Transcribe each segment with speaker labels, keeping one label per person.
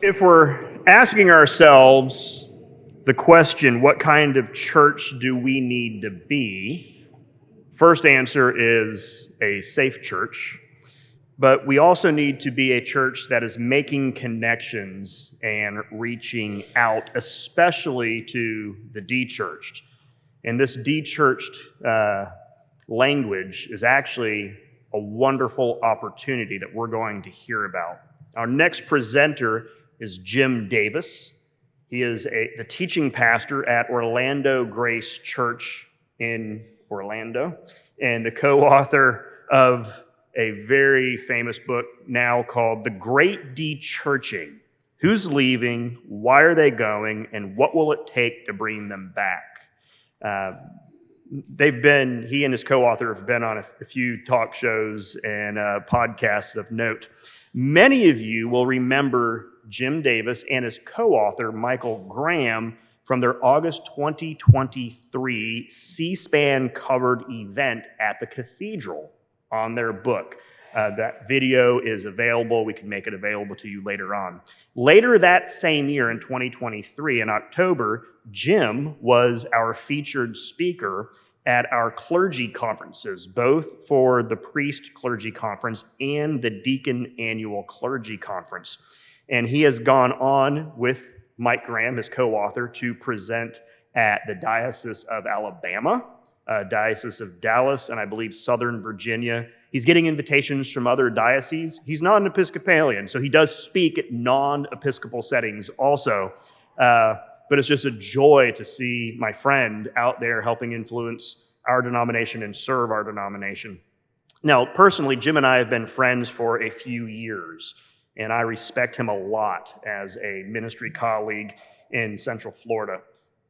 Speaker 1: If we're asking ourselves the question, what kind of church do we need to be? First answer is a safe church, but we also need to be a church that is making connections and reaching out, especially to the dechurched. And this dechurched language is actually a wonderful opportunity that we're going to hear about. Our next presenter is Jim Davis. He is the teaching pastor at Orlando Grace Church in Orlando and the co-author of a very famous book now called The Great Dechurching. Who's leaving? Why are they going? And what will it take to bring them back? He and his co-author have been on a few talk shows and podcasts of note. Many of you will remember Jim Davis and his co-author, Michael Graham, from their August 2023 C-SPAN covered event at the cathedral on their book. That video is available. We can make it available to you later on. Later that same year in 2023, in October, Jim was our featured speaker at our clergy conferences, both for the priest clergy conference and the deacon annual clergy conference. And he has gone on with Mike Graham, his co-author, to present at the Diocese of Alabama, Diocese of Dallas, and I believe Southern Virginia. He's getting invitations from other dioceses. He's not an Episcopalian, so he does speak at non-Episcopal settings also. But it's just a joy to see my friend out there helping influence our denomination and serve our denomination. Now, personally, Jim and I have been friends for a few years, and I respect him a lot as a ministry colleague in Central Florida.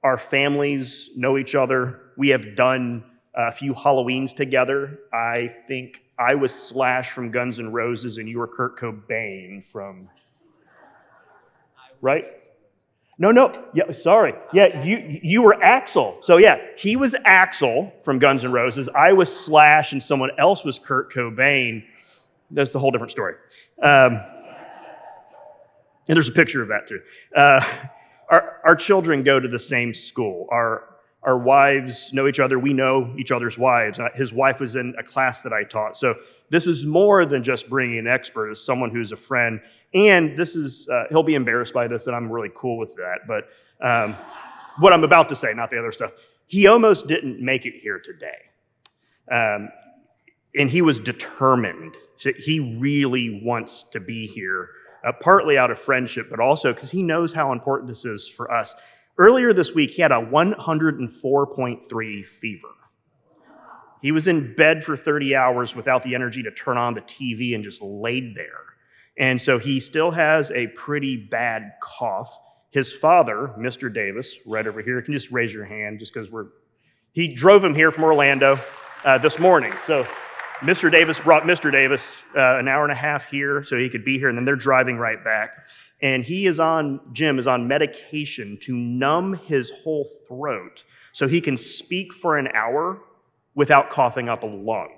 Speaker 1: Our families know each other. We have done a few Halloweens together. I think I was Slash from Guns N' Roses, and you were Kurt Cobain from... Right? No. Yeah, sorry. Yeah, you were Axl. So yeah, he was Axl from Guns N' Roses. I was Slash, and someone else was Kurt Cobain. That's a whole different story. And there's a picture of that too. Our children go to the same school. Our wives know each other. We know each other's wives. His wife was in a class that I taught. So this is more than just bringing an expert. It's someone who's a friend. And this is, he'll be embarrassed by this, and I'm really cool with that. But what I'm about to say, not the other stuff, he almost didn't make it here today. And he was determined. So he really wants to be here, partly out of friendship, but also because he knows how important this is for us. Earlier this week, he had a 104.3 fever. He was in bed for 30 hours without the energy to turn on the TV and just laid there. And so he still has a pretty bad cough. His father, Mr. Davis, right over here, can you just raise your hand just because he drove him here from Orlando this morning. So Mr. Davis brought Mr. Davis an hour and a half here so he could be here, and then they're driving right back. And Jim is on medication to numb his whole throat so he can speak for an hour without coughing up a lung.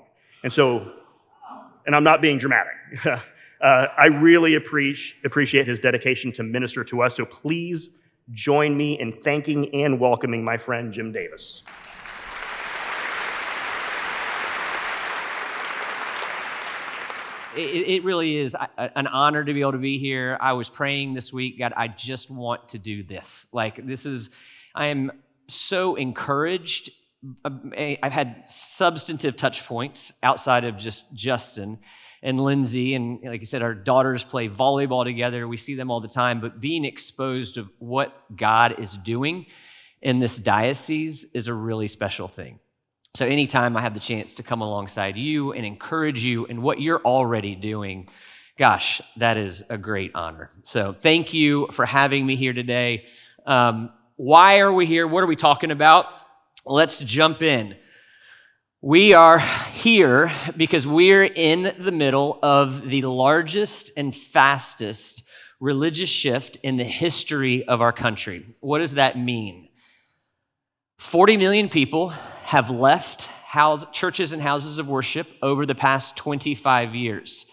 Speaker 1: And I'm not being dramatic. I really appreciate his dedication to minister to us, so please join me in thanking and welcoming my friend Jim Davis.
Speaker 2: It really is an honor to be able to be here. I was praying this week, God, I just want to do this. I am so encouraged. I've had substantive touch points outside of just Justin and Lindsay, and like I said, our daughters play volleyball together. We see them all the time, but being exposed to what God is doing in this diocese is a really special thing. So anytime I have the chance to come alongside you and encourage you in what you're already doing, gosh, that is a great honor. So thank you for having me here today. Why are we here? What are we talking about? Let's jump in. We are here because we're in the middle of the largest and fastest religious shift in the history of our country. What does that mean? 40 million people have left churches and houses of worship over the past 25 years.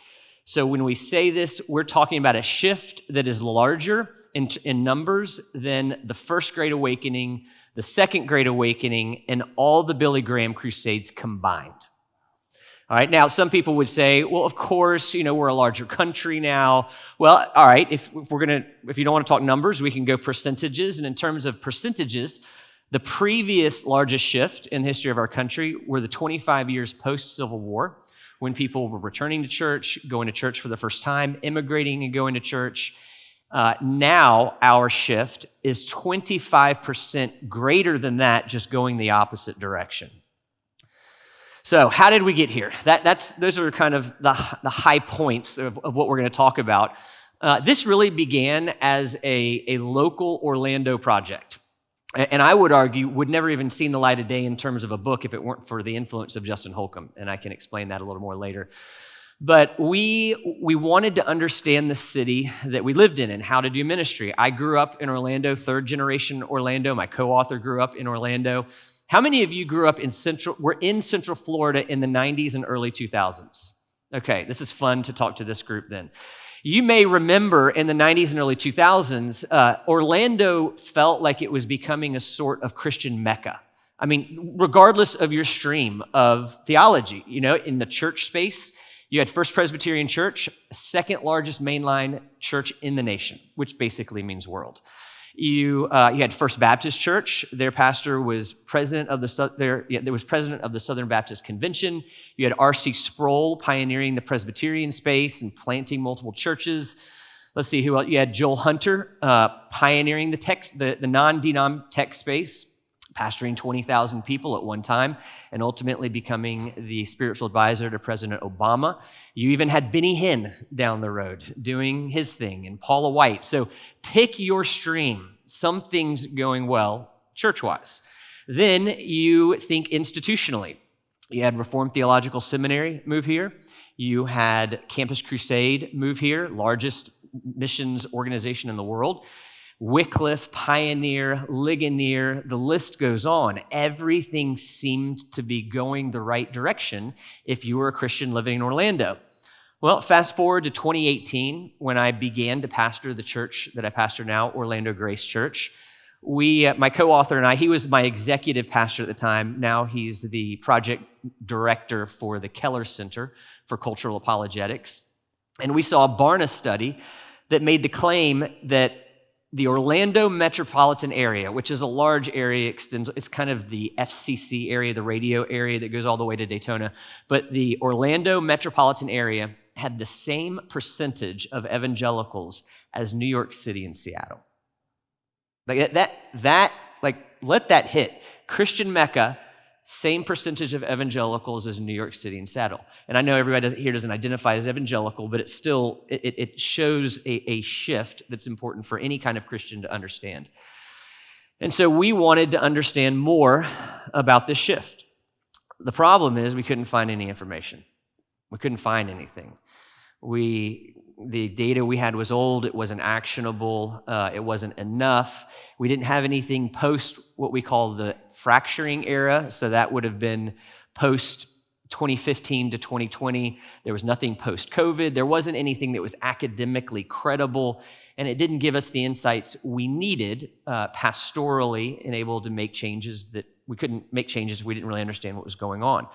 Speaker 2: So when we say this, we're talking about a shift that is larger in numbers than the First Great Awakening, the Second Great Awakening, and all the Billy Graham Crusades combined. All right, now some people would say, well, of course, we're a larger country now. Well, all right, if you don't want to talk numbers, we can go percentages. And in terms of percentages, the previous largest shift in the history of our country were the 25 years post-Civil War, when people were returning to church, going to church for the first time, immigrating and going to church. Now our shift is 25% greater than that, just going the opposite direction. So how did we get here? Those are kind of the high points of what we're going to talk about. This really began as a local Orlando project. And I would argue would never even seen the light of day in terms of a book if it weren't for the influence of Justin Holcomb, and I can explain that a little more later. But we wanted to understand the city that we lived in and how to do ministry. I grew up in Orlando, third generation Orlando. My co-author grew up in Orlando. How many of you were in Central Florida in the 90s and early 2000s? Okay, this is fun to talk to this group then. You may remember in the 90s and early 2000s, Orlando felt like it was becoming a sort of Christian Mecca. I mean, regardless of your stream of theology, in the church space, you had First Presbyterian Church, second largest mainline church in the nation, which basically means world. You had First Baptist Church. Their pastor was president of the Southern Baptist Convention. You had R.C. Sproul pioneering the Presbyterian space and planting multiple churches. Let's see who else. You had Joel Hunter pioneering the non-denom tech space, pastoring 20,000 people at one time, and ultimately becoming the spiritual advisor to President Obama. You even had Benny Hinn down the road doing his thing, and Paula White. So pick your stream. Some things going well church-wise. Then you think institutionally. You had Reformed Theological Seminary move here. You had Campus Crusade move here, largest missions organization in the world. Wycliffe, Pioneer, Ligonier, the list goes on. Everything seemed to be going the right direction if you were a Christian living in Orlando. Well, fast forward to 2018, when I began to pastor the church that I pastor now, Orlando Grace Church. My co-author and I, he was my executive pastor at the time. Now he's the project director for the Keller Center for Cultural Apologetics. And we saw a Barna study that made the claim that the Orlando metropolitan area, which is a large area, it's kind of the FCC area, the radio area that goes all the way to Daytona. But the Orlando metropolitan area had the same percentage of evangelicals as New York City and Seattle. Let that hit. Christian Mecca, same percentage of evangelicals as New York City and Seattle. And I know everybody here doesn't identify as evangelical, but it shows a shift that's important for any kind of Christian to understand. And so we wanted to understand more about this shift. The problem is we couldn't find any information. We couldn't find anything. The data we had was old, it wasn't actionable, it wasn't enough. We didn't have anything post what we call the fracturing era, so that would have been post 2015 to 2020. There was nothing post-COVID. There wasn't anything that was academically credible, and it didn't give us the insights we needed pastorally and able to make changes that we couldn't make changes if we didn't really understand what was going on.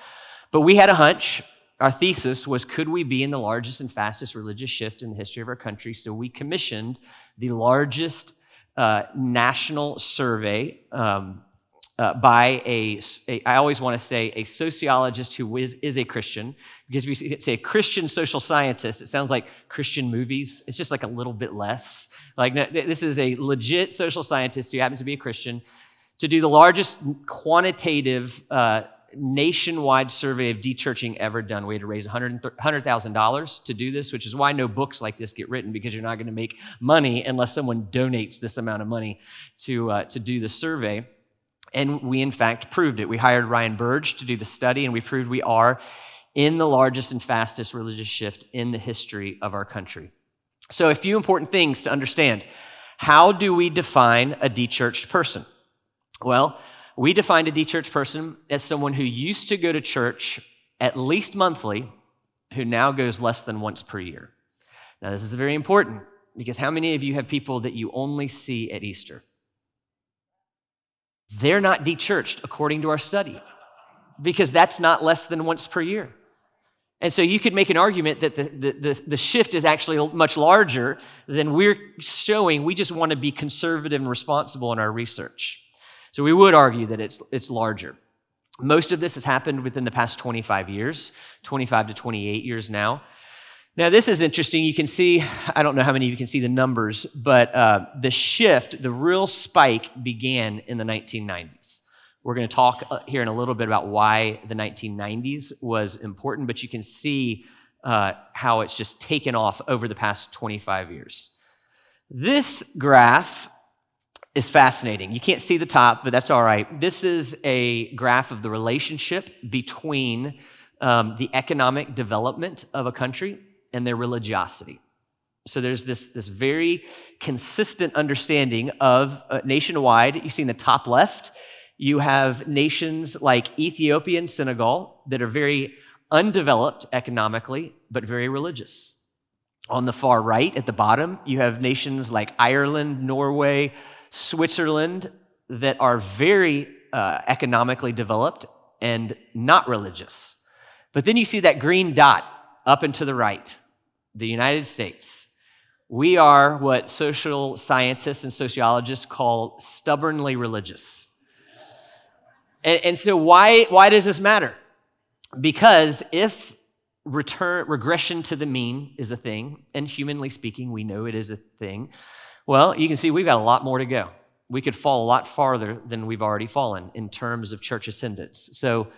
Speaker 2: But we had a hunch. Our thesis was, could we be in the largest and fastest religious shift in the history of our country? So we commissioned the largest national survey by I always want to say a sociologist who is a Christian, because we say a Christian social scientist, it sounds like Christian movies. It's just like a little bit less. Like, no, this is a legit social scientist who happens to be a Christian, to do the largest quantitative nationwide survey of dechurching ever done. We had to raise $100,000 to do this, which is why no books like this get written, because you're not going to make money unless someone donates this amount of money to do the survey. And we, in fact, proved it. We hired Ryan Burge to do the study, and we proved we are in the largest and fastest religious shift in the history of our country. So a few important things to understand. How do we define a dechurched person? Well, we defined a dechurched person as someone who used to go to church at least monthly, who now goes less than once per year. Now, this is very important because how many of you have people that you only see at Easter? They're not dechurched according to our study because that's not less than once per year. And so you could make an argument that the shift is actually much larger than we're showing. We just want to be conservative and responsible in our research. So we would argue that it's larger. Most of this has happened within the past 25 years, 25 to 28 years now. Now, this is interesting. You can see, I don't know how many of you can see the numbers, but the shift, the real spike began in the 1990s. We're going to talk here in a little bit about why the 1990s was important, but you can see how it's just taken off over the past 25 years. This graph is fascinating. You can't see the top, but that's all right. This is a graph of the relationship between the economic development of a country and their religiosity. So there's this very consistent understanding of nationwide. You see in the top left, you have nations like Ethiopia and Senegal that are very undeveloped economically, but very religious. On the far right, at the bottom, you have nations like Ireland, Norway, Switzerland that are very economically developed and not religious. But then you see that green dot up and to the right, the United States. We are what social scientists and sociologists call stubbornly religious. And so why does this matter? Because if regression to the mean is a thing, and humanly speaking, we know it is a thing, well, you can see we've got a lot more to go. We could fall a lot farther than we've already fallen in terms of church attendance. So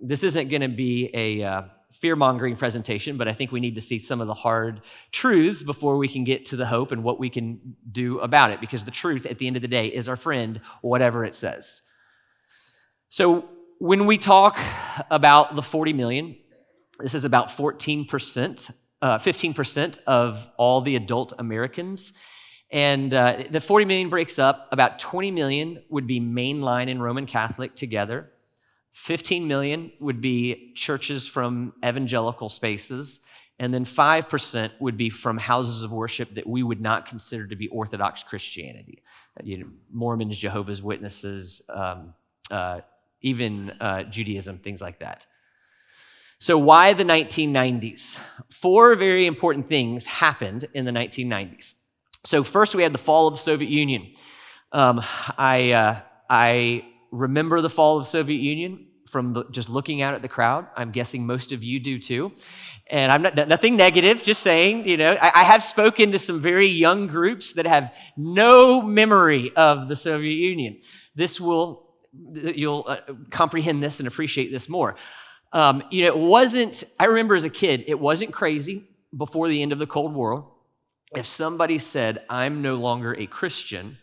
Speaker 2: this isn't going to be a fear-mongering presentation, but I think we need to see some of the hard truths before we can get to the hope and what we can do about it, because the truth at the end of the day is our friend, whatever it says. So when we talk about the 40 million, this is about 15% of all the adult Americans. And the 40 million breaks up. About 20 million would be mainline and Roman Catholic together. 15 million would be churches from evangelical spaces. And then 5% would be from houses of worship that we would not consider to be Orthodox Christianity. Mormons, Jehovah's Witnesses, even Judaism, things like that. So why the 1990s? 4 very important things happened in the 1990s. So first we had the fall of the Soviet Union. I remember the fall of the Soviet Union from just looking out at the crowd. I'm guessing most of you do too. And I'm nothing negative, just saying, I have spoken to some very young groups that have no memory of the Soviet Union. You'll comprehend this and appreciate this more. It wasn't, I remember as a kid, it wasn't crazy before the end of the Cold War. If somebody said, I'm no longer a Christian,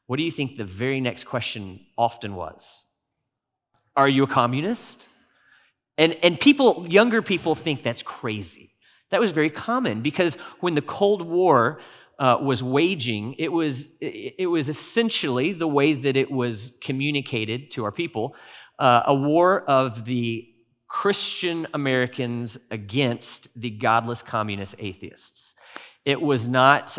Speaker 2: what do you think the very next question often was? Are you a communist? And younger people think that's crazy. That was very common because when the Cold War was waging, it was essentially the way that it was communicated to our people, a war of the Christian Americans against the godless communist atheists. It was not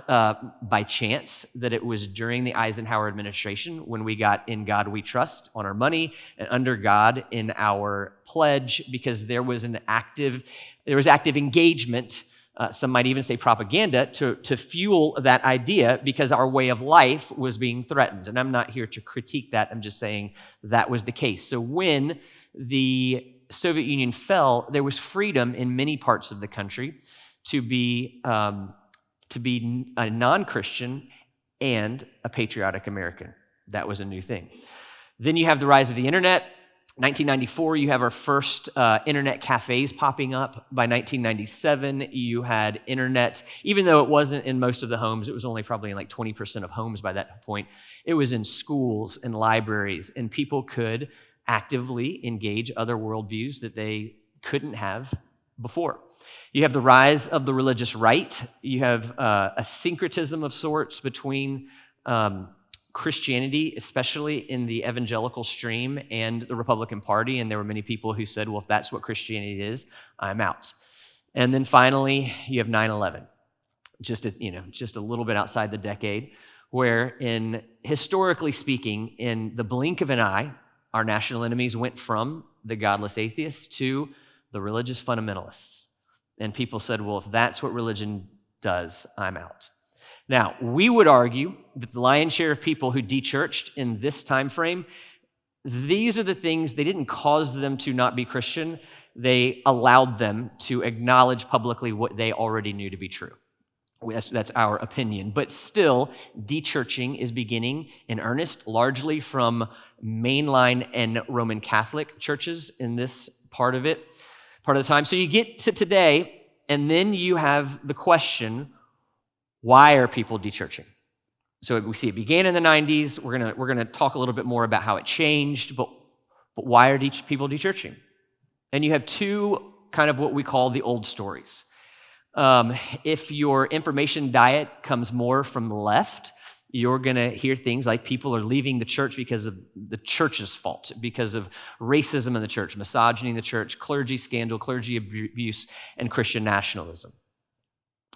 Speaker 2: by chance that it was during the Eisenhower administration when we got "In God We Trust" on our money and "Under God" in our pledge, because there was active engagement, some might even say propaganda, to fuel that idea because our way of life was being threatened. And I'm not here to critique that. I'm just saying that was the case. So when the Soviet Union fell, there was freedom in many parts of the country to be a non-Christian and a patriotic American. That was a new thing. Then you have the rise of the internet. 1994, you have our first internet cafes popping up. By 1997, you had internet, even though it wasn't in most of the homes, it was only probably in like 20% of homes by that point. It was in schools and libraries, and people could actively engage other worldviews that they couldn't have before. You have the rise of the religious right. You have a syncretism of sorts between Christianity, especially in the evangelical stream and the Republican Party, and there were many people who said, well, if that's what Christianity is, I'm out. And then finally, you have 9/11, just a little bit outside the decade, where historically speaking, in the blink of an eye, our national enemies went from the godless atheists to the religious fundamentalists. And people said, well, if that's what religion does, I'm out. Now, we would argue that the lion's share of people who dechurched in this time frame, these are the things, they didn't cause them to not be Christian. They allowed them to acknowledge publicly what they already knew to be true. That's our opinion. But still, dechurching is beginning in earnest, largely from mainline and Roman Catholic churches in this part of the time. So you get to today, and then you have the question, why are people dechurching? So we see it began in the 90s. We're gonna talk a little bit more about how it changed, but why are people dechurching? And you have two kind of what we call the old stories. If your information diet comes more from the left, you're going to hear things like people are leaving the church because of the church's fault, because of racism in the church, misogyny in the church, clergy scandal, clergy abuse, and Christian nationalism.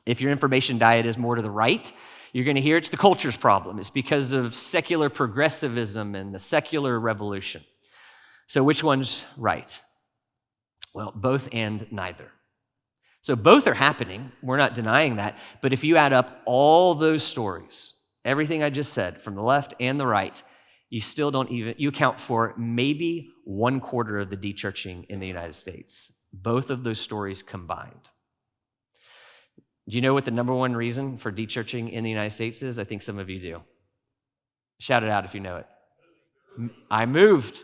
Speaker 2: If your information diet is more to the right, you're going to hear it's the culture's problem. It's because of secular progressivism and the secular revolution. So which one's right? Well, both and neither. So both are happening. We're not denying that. But if you add up all those stories, everything I just said from the left and the right, you account for maybe 1/4 of the dechurching in the United States. Both of those stories combined. Do you know what the number one reason for dechurching in the United States is? I think some of you do. Shout it out if you know it. I moved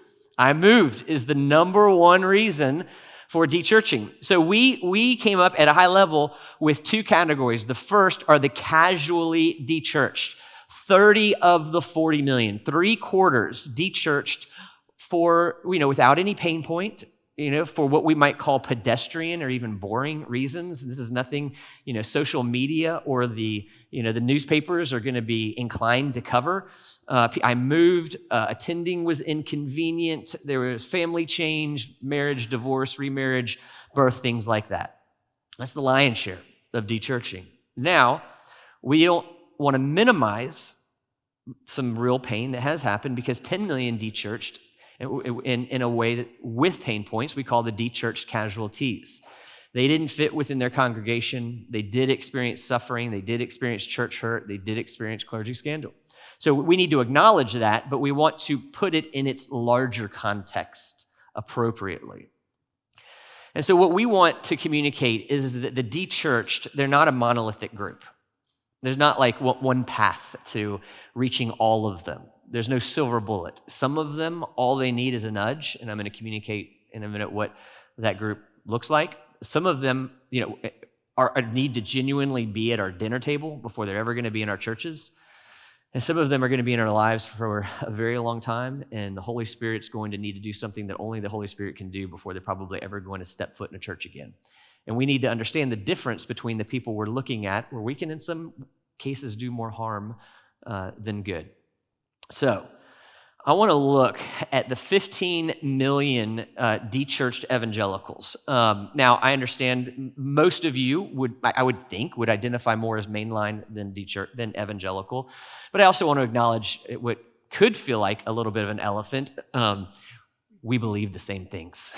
Speaker 2: is the number one reason for dechurching. So we came up at a high level with two categories. The first are the casually dechurched. 30 of the 40 million, 3/4 dechurched for, without any pain point, for what we might call pedestrian or even boring reasons. This is nothing, social media or the newspapers are going to be inclined to cover. I moved, attending was inconvenient. There was family change, marriage, divorce, remarriage, birth, things like that. That's the lion's share of dechurching. Now, we don't want to minimize some real pain that has happened because 10 million dechurched in a way that with pain points we call the dechurched casualties. They didn't fit within their congregation. They did experience suffering. They did experience church hurt. They did experience clergy scandal. So we need to acknowledge that, but we want to put it in its larger context appropriately. And so what we want to communicate is that the dechurched, they're not a monolithic group. There's not like one path to reaching all of them. There's no silver bullet. Some of them, all they need is a nudge, and I'm going to communicate in a minute what that group looks like. Some of them, need to genuinely be at our dinner table before they're ever going to be in our churches. And some of them are going to be in our lives for a very long time, and the Holy Spirit's going to need to do something that only the Holy Spirit can do before they're probably ever going to step foot in a church again. And we need to understand the difference between the people we're looking at, where we can, in some cases, do more harm than good. So I want to look at the 15 million dechurched evangelicals. Now, I understand most of you would identify more as mainline than evangelical, but I also want to acknowledge what could feel like a little bit of an elephant. We believe the same things.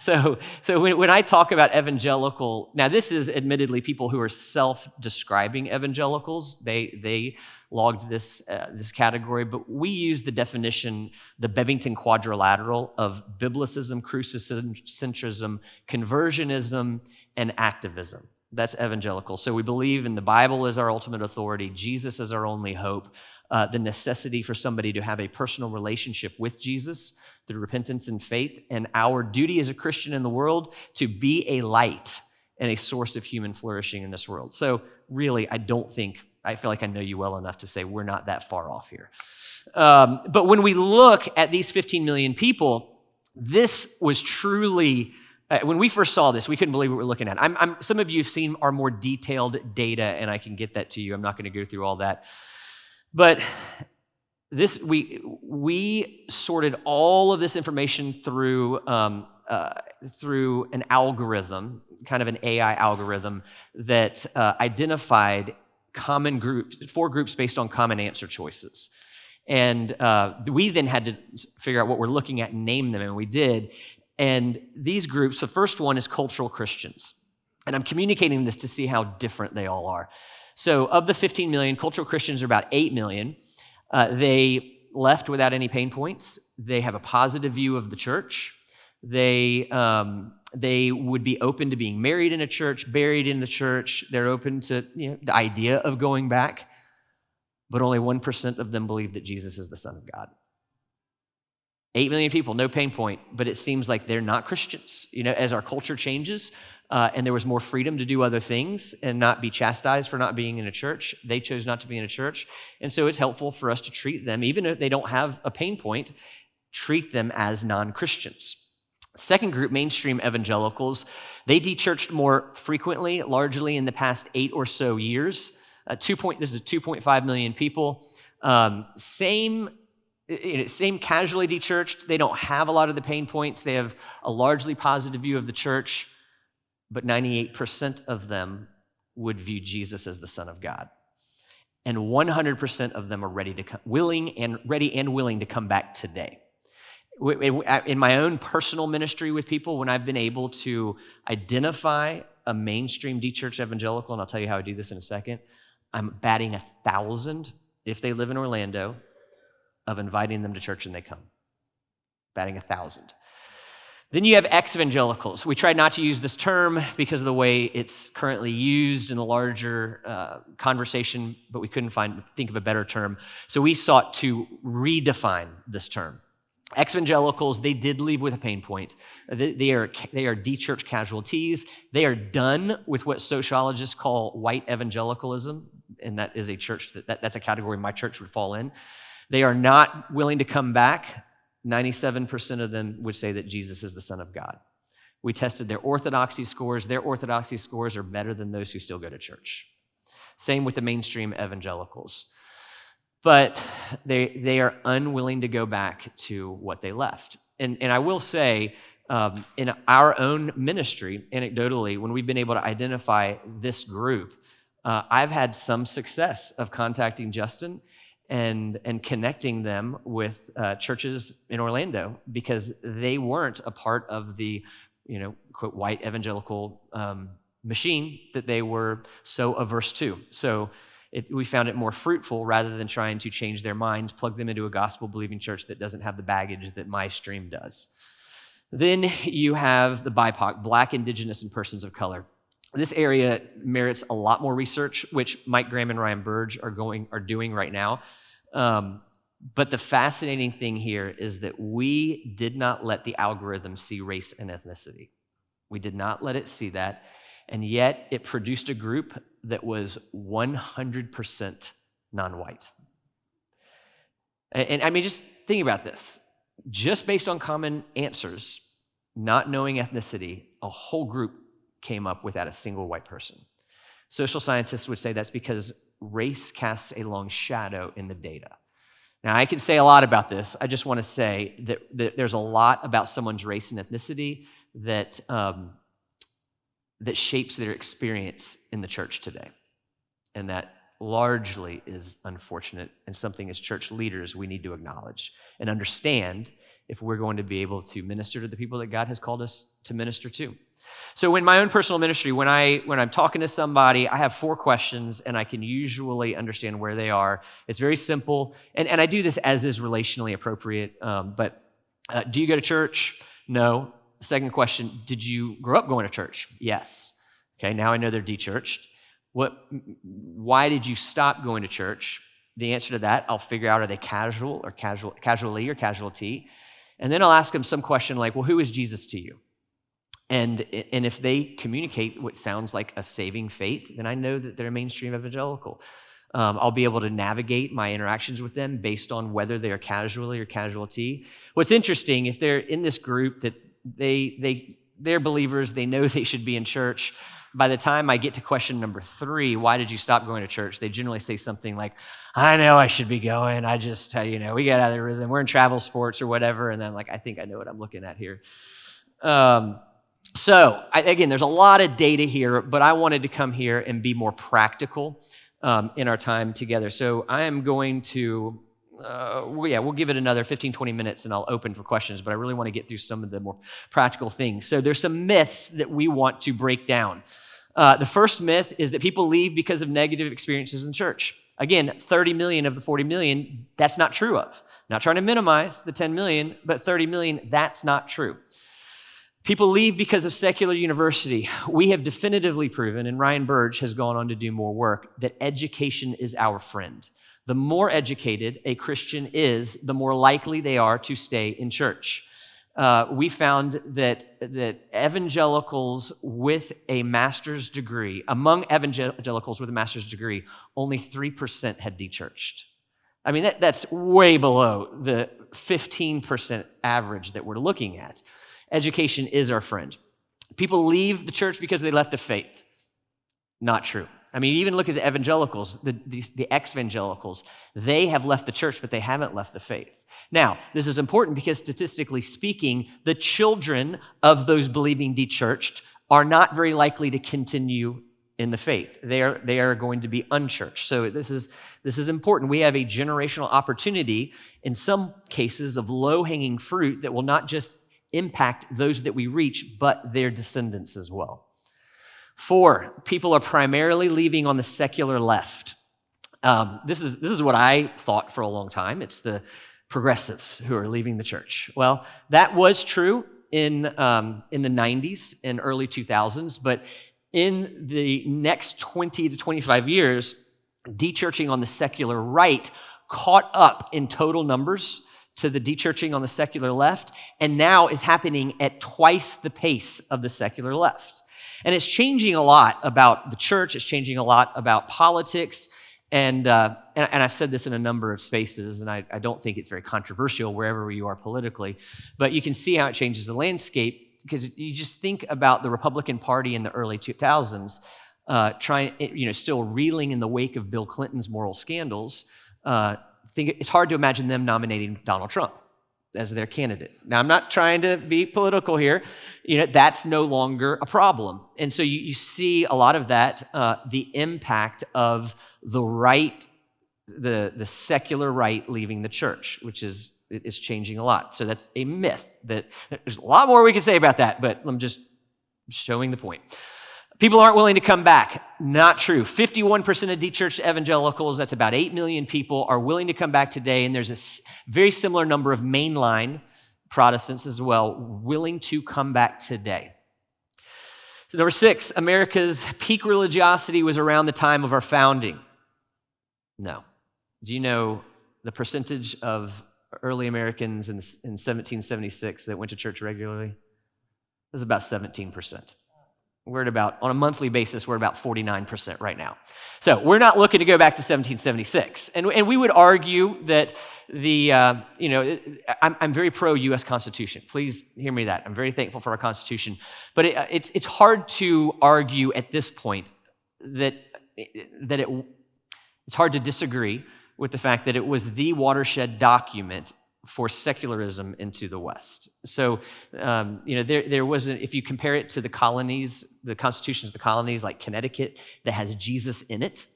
Speaker 2: So when I talk about evangelical, now this is admittedly people who are self-describing evangelicals. They logged this category, but we use the definition, the Bevington quadrilateral of biblicism, crucicentrism, conversionism, and activism. That's evangelical. So we believe in the Bible as our ultimate authority, Jesus as our only hope, the necessity for somebody to have a personal relationship with Jesus through repentance and faith, and our duty as a Christian in the world to be a light and a source of human flourishing in this world. So really, I feel like I know you well enough to say we're not that far off here. But when we look at these 15 million people, this was truly, when we first saw this, we couldn't believe what we're looking at. Some of you have seen our more detailed data, and I can get that to you. I'm not going to go through all that. But we sorted all of this information through an algorithm, kind of an AI algorithm that identified common groups, 4 groups based on common answer choices. And we then had to figure out what we're looking at and name them, and we did. And these groups, the first one is cultural Christians. And I'm communicating this to see how different they all are. So of the 15 million, cultural Christians are about 8 million. They left without any pain points. They have a positive view of the church. They would be open to being married in a church, buried in the church. They're open to the idea of going back. But only 1% of them believe that Jesus is the Son of God. 8 million people, no pain point, but it seems like they're not Christians. As our culture changes and there was more freedom to do other things and not be chastised for not being in a church, they chose not to be in a church. And so it's helpful for us to treat them, even if they don't have a pain point, treat them as non-Christians. Second group, mainstream evangelicals, they dechurched more frequently, largely in the past 8 or so years. This is 2.5 million people. Same casually dechurched. They don't have a lot of the pain points. They have a largely positive view of the church, but 98% of them would view Jesus as the Son of God. And 100% of them are ready and willing to come back today. In my own personal ministry with people, when I've been able to identify a mainstream dechurched evangelical, and I'll tell you how I do this in a second, I'm batting 1,000 if they live in Orlando of inviting them to church and they come. Batting 1,000. Then you have ex-evangelicals. We tried not to use this term because of the way it's currently used in a larger conversation, but we couldn't think of a better term. So we sought to redefine this term. Ex-evangelicals, they did leave with a pain point. They are dechurched casualties. They are done with what sociologists call white evangelicalism, and that is a church that's a category my church would fall in. They are not willing to come back. 97% of them would say that Jesus is the Son of God. We tested their orthodoxy scores. Their orthodoxy scores are better than those who still go to church. Same with the mainstream evangelicals. But they are unwilling to go back to what they left. And I will say, in our own ministry, anecdotally, when we've been able to identify this group, I've had some success of contacting Justin and connecting them with churches in Orlando because they weren't a part of the, quote, white evangelical machine that they were so averse to. So we found it more fruitful rather than trying to change their minds, plug them into a gospel-believing church that doesn't have the baggage that my stream does. Then you have the BIPOC, Black, Indigenous, and Persons of Color. This area merits a lot more research, which Mike Graham and Ryan Burge are doing right now. But the fascinating thing here is that we did not let the algorithm see race and ethnicity. We did not let it see that. And yet it produced a group that was 100% non-white. And I mean, just think about this. Just based on common answers, not knowing ethnicity, a whole group came up without a single white person. Social scientists would say that's because race casts a long shadow in the data. Now, I can say a lot about this. I just want to say that there's a lot about someone's race and ethnicity that shapes their experience in the church today. And that largely is unfortunate and something as church leaders we need to acknowledge and understand if we're going to be able to minister to the people that God has called us to minister to. So in my own personal ministry, when I'm talking to somebody, I have 4 questions and I can usually understand where they are. It's very simple. And I do this as is relationally appropriate. But do you go to church? No. Second question, did you grow up going to church? Yes. Okay, now I know they're dechurched. Why did you stop going to church? The answer to that, I'll figure out, are they casually or casualty? And then I'll ask them some question like, well, who is Jesus to you? And if they communicate what sounds like a saving faith, then I know that they're a mainstream evangelical. I'll be able to navigate my interactions with them based on whether they're casually or casualty. What's interesting, if they're in this group that they're believers, they know they should be in church, by the time I get to question number 3, why did you stop going to church? They generally say something like, I know I should be going. I just, we got out of the rhythm. We're in travel sports or whatever. And then I'm like, I think I know what I'm looking at here. Again, there's a lot of data here, but I wanted to come here and be more practical in our time together. So I am going to, we'll give it another 15, 20 minutes and I'll open for questions, but I really want to get through some of the more practical things. So there's some myths that we want to break down. The first myth is that people leave because of negative experiences in church. Again, 30 million of the 40 million, that's not true of. Not trying to minimize the 10 million, but 30 million, that's not true. People leave because of secular university. We have definitively proven, and Ryan Burge has gone on to do more work, that education is our friend. The more educated a Christian is, the more likely they are to stay in church. We found that evangelicals with a master's degree, among evangelicals with a master's degree, only 3% had dechurched. I mean, that's way below the 15% average that we're looking at. Education is our friend. People leave the church because they left the faith. Not true. I mean, even look at the evangelicals, the ex-evangelicals. They have left the church, but they haven't left the faith. Now, this is important because statistically speaking, the children of those believing dechurched are not very likely to continue in the faith. They are going to be unchurched. So this is important. We have a generational opportunity in some cases of low-hanging fruit that will not just impact those that we reach, but their descendants as well. 4, people are primarily leaving on the secular left. This is what I thought for a long time. It's the progressives who are leaving the church. Well, that was true in the 90s and early 2000s, but in the next 20 to 25 years, dechurching on the secular right caught up in total numbers to the dechurching on the secular left, and now is happening at twice the pace of the secular left. And it's changing a lot about the church. It's changing a lot about politics. And I've said this in a number of spaces, and I don't think it's very controversial wherever you are politically, but you can see how it changes the landscape because you just think about the Republican Party in the early 2000s still reeling in the wake of Bill Clinton's moral scandals. It's hard to imagine them nominating Donald Trump as their candidate. Now, I'm not trying to be political here. That's no longer a problem. And so you see a lot of that, the impact of the right, the secular right leaving the church, which is changing a lot. So that's a myth. There's a lot more we can say about that, but I'm just showing the point. People aren't willing to come back. Not true. 51% of dechurched evangelicals, that's about 8 million people, are willing to come back today, and there's a very similar number of mainline Protestants as well willing to come back today. So number 6, America's peak religiosity was around the time of our founding. No. Do you know the percentage of early Americans in 1776 that went to church regularly? It was about 17%. We're at about, on a monthly basis, we're about 49% right now. So we're not looking to go back to 1776. And we would argue that I'm very pro-U.S. Constitution. Please hear me that. I'm very thankful for our Constitution. But it's hard to argue at this point that it's hard to disagree with the fact that it was the watershed document for secularism into the West. So, there wasn't, if you compare it to the colonies, the constitutions of the colonies like Connecticut that has Jesus in it.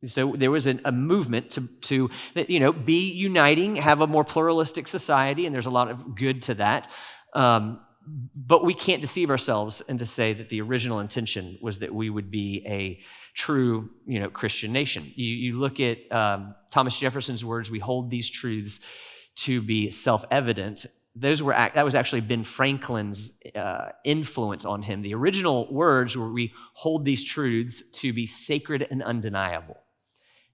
Speaker 2: So there was a movement to be uniting, have a more pluralistic society, and there's a lot of good to that. But we can't deceive ourselves and to say that the original intention was that we would be a true, Christian nation. You look at Thomas Jefferson's words, we hold these truths to be self-evident. That was actually Ben Franklin's influence on him. The original words were, we hold these truths to be sacred and undeniable.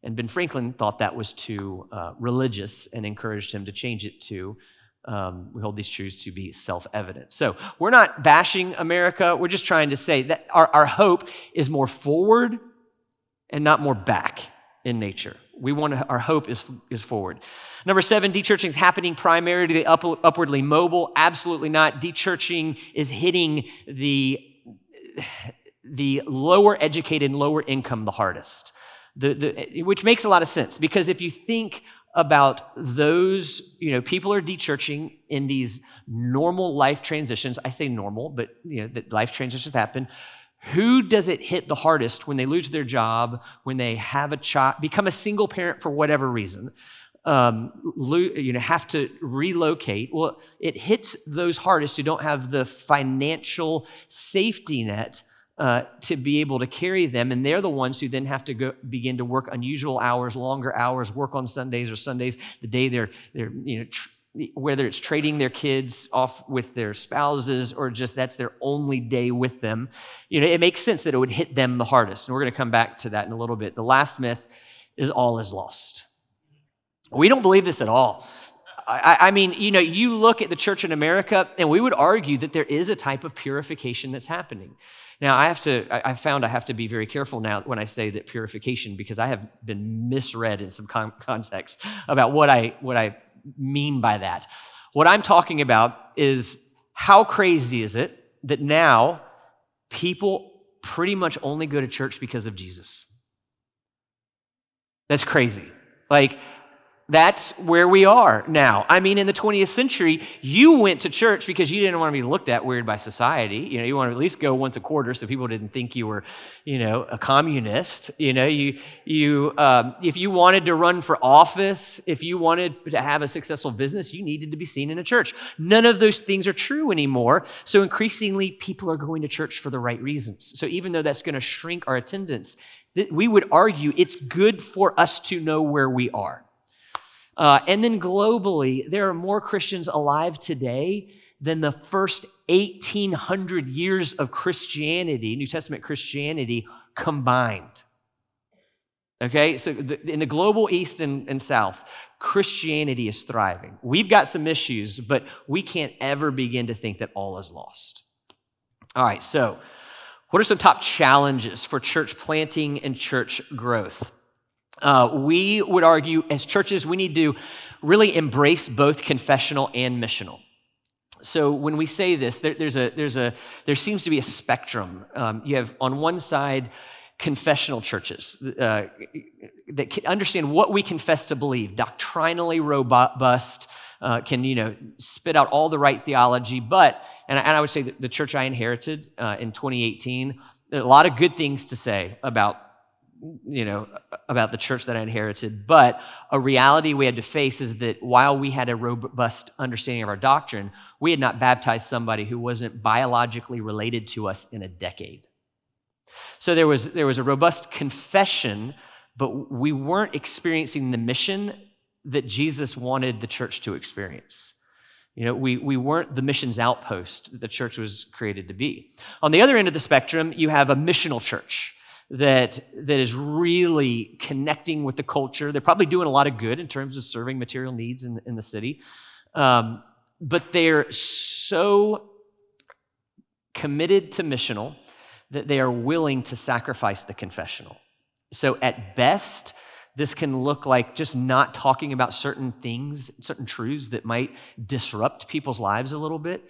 Speaker 2: And Ben Franklin thought that was too religious and encouraged him to change it to, we hold these truths to be self-evident. So we're not bashing America. We're just trying to say that our hope is more forward and not more back in nature. Our hope is forward. Number 7, dechurching is happening primarily upwardly mobile. Absolutely not. Dechurching is hitting the the lower educated and lower income the hardest, which makes a lot of sense, because if you think about those, people are dechurching in these normal life transitions. I say normal, but that life transitions happen. Who does it hit the hardest when they lose their job, when they have a child, become a single parent for whatever reason, have to relocate? Well, it hits those hardest who don't have the financial safety net to be able to carry them, and they're the ones who then have to begin to work unusual hours, longer hours, work on Sundays or Sundays, the day they're whether it's trading their kids off with their spouses or just that's their only day with them. It makes sense that it would hit them the hardest, and we're going to come back to that in a little bit. The last myth is all is lost. We don't believe this at all. I mean, you look at the church in America, and we would argue that there is a type of purification that's happening. Now, I found I have to be very careful now when I say that purification, because I have been misread in some context about what I mean by that. What I'm talking about is, how crazy is it that now people pretty much only go to church because of Jesus? That's crazy. That's where we are now. I mean, in the 20th century, you went to church because you didn't want to be looked at weird by society. You want to at least go once a quarter so people didn't think you were, a communist. If you wanted to run for office, if you wanted to have a successful business, you needed to be seen in a church. None of those things are true anymore. So increasingly, people are going to church for the right reasons. So even though that's going to shrink our attendance, we would argue it's good for us to know where we are. And then globally, there are more Christians alive today than the first 1,800 years of Christianity, New Testament Christianity, combined. Okay, so in the global East and South, Christianity is thriving. We've got some issues, but we can't ever begin to think that all is lost. All right, so what are some top challenges for church planting and church growth? We would argue, as churches, we need to really embrace both confessional and missional. So when we say this, there seems to be a spectrum. You have on one side confessional churches that can understand what we confess to believe, doctrinally robust, can spit out all the right theology. But and I would say that the church I inherited in 2018, there are a lot of good things to say about the church that I inherited, but a reality we had to face is that while we had a robust understanding of our doctrine, we had not baptized somebody who wasn't biologically related to us in a decade. So there was a robust confession, but we weren't experiencing the mission that Jesus wanted the church to experience. We weren't the missions outpost that the church was created to be. On the other end of the spectrum, you have a missional church that is really connecting with the culture. They're probably doing a lot of good in terms of serving material needs in the city. But they're so committed to missional that they are willing to sacrifice the confessional. So at best, this can look like just not talking about certain things, certain truths that might disrupt people's lives a little bit.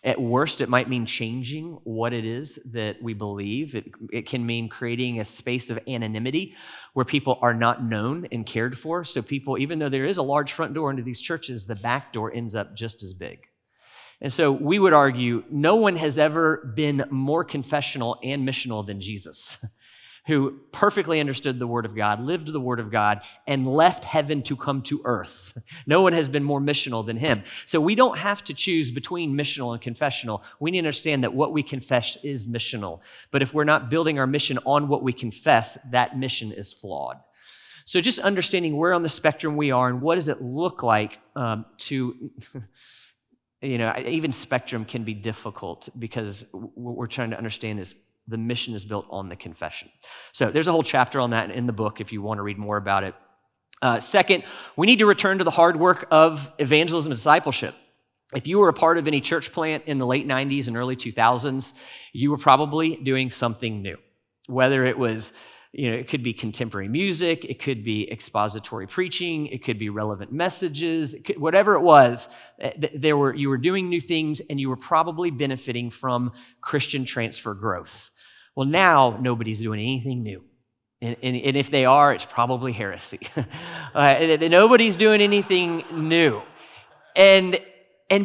Speaker 2: At worst, it might mean changing what it is that we believe. It can mean creating a space of anonymity where people are not known and cared for. So people, even though there is a large front door into these churches, the back door ends up just as big. And so we would argue no one has ever been more confessional and missional than Jesus, who perfectly understood the Word of God, lived the Word of God, and left heaven to come to earth. No one has been more missional than him. So we don't have to choose between missional and confessional. We need to understand that what we confess is missional. But if we're not building our mission on what we confess, that mission is flawed. So just understanding where on the spectrum we are and what does it look like even spectrum can be difficult, because what we're trying to understand is the mission is built on the confession. So there's a whole chapter on that in the book if you want to read more about it. Second, we need to return to the hard work of evangelism and discipleship. If you were a part of any church plant in the late 90s and early 2000s, you were probably doing something new. Whether it was it could be contemporary music, it could be expository preaching, it could be relevant messages, whatever it was. You were doing new things, and you were probably benefiting from Christian transfer growth. Well, now nobody's doing anything new. And if they are, it's probably heresy. Nobody's doing anything new. And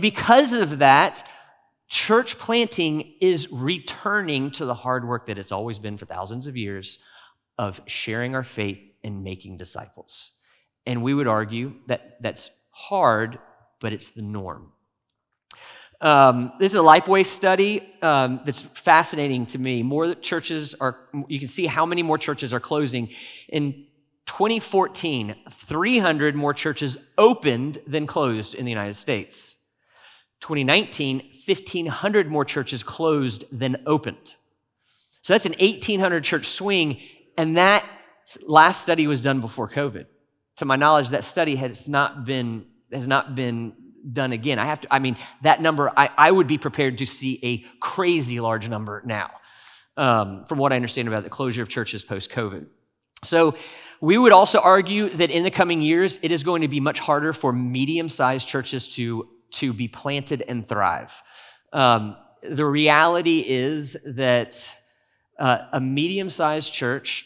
Speaker 2: because of that, church planting is returning to the hard work that it's always been for thousands of years of sharing our faith and making disciples. And we would argue that that's hard, but it's the norm. This is a Lifeway study that's fascinating to me. You can see how many more churches are closing. In 2014, 300 more churches opened than closed in the United States. 2019, 1,500 more churches closed than opened. So that's an 1,800 church swing, and that last study was done before COVID. To my knowledge, that study has not been done again. That number, I would be prepared to see a crazy large number now, from what I understand about the closure of churches post-COVID. So we would also argue that in the coming years, it is going to be much harder for medium-sized churches to be planted and thrive. The reality is that a medium-sized church,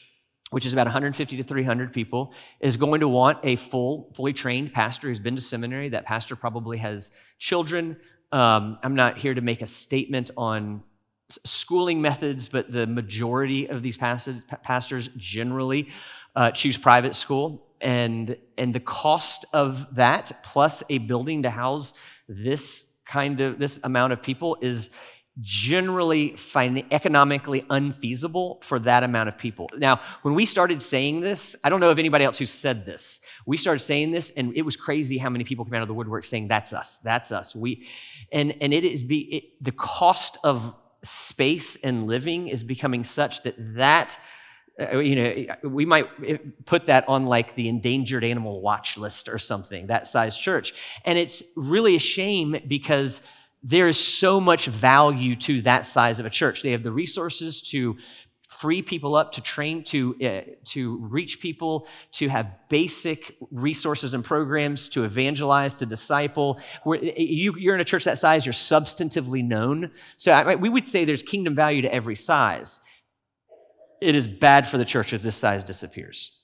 Speaker 2: which is about 150 to 300 people, is going to want a fully trained pastor who's been to seminary. That pastor probably has children. I'm not here to make a statement on schooling methods, but the majority of these pastors generally choose private school. And the cost of that, plus a building to house this amount of people, is generally economically unfeasible for that amount of people. Now, when we started saying this, I don't know of anybody else who said this. We started saying this, and it was crazy how many people came out of the woodwork saying, "That's us. That's us." The cost of space and living is becoming such that we might put that on like the endangered animal watch list or something, that size church. And it's really a shame because there is so much value to that size of a church. They have the resources to free people up, to train, to reach people, to have basic resources and programs, to evangelize, to disciple. You're in a church that size, you're substantively known. So we would say there's kingdom value to every size. It is bad for the church if this size disappears.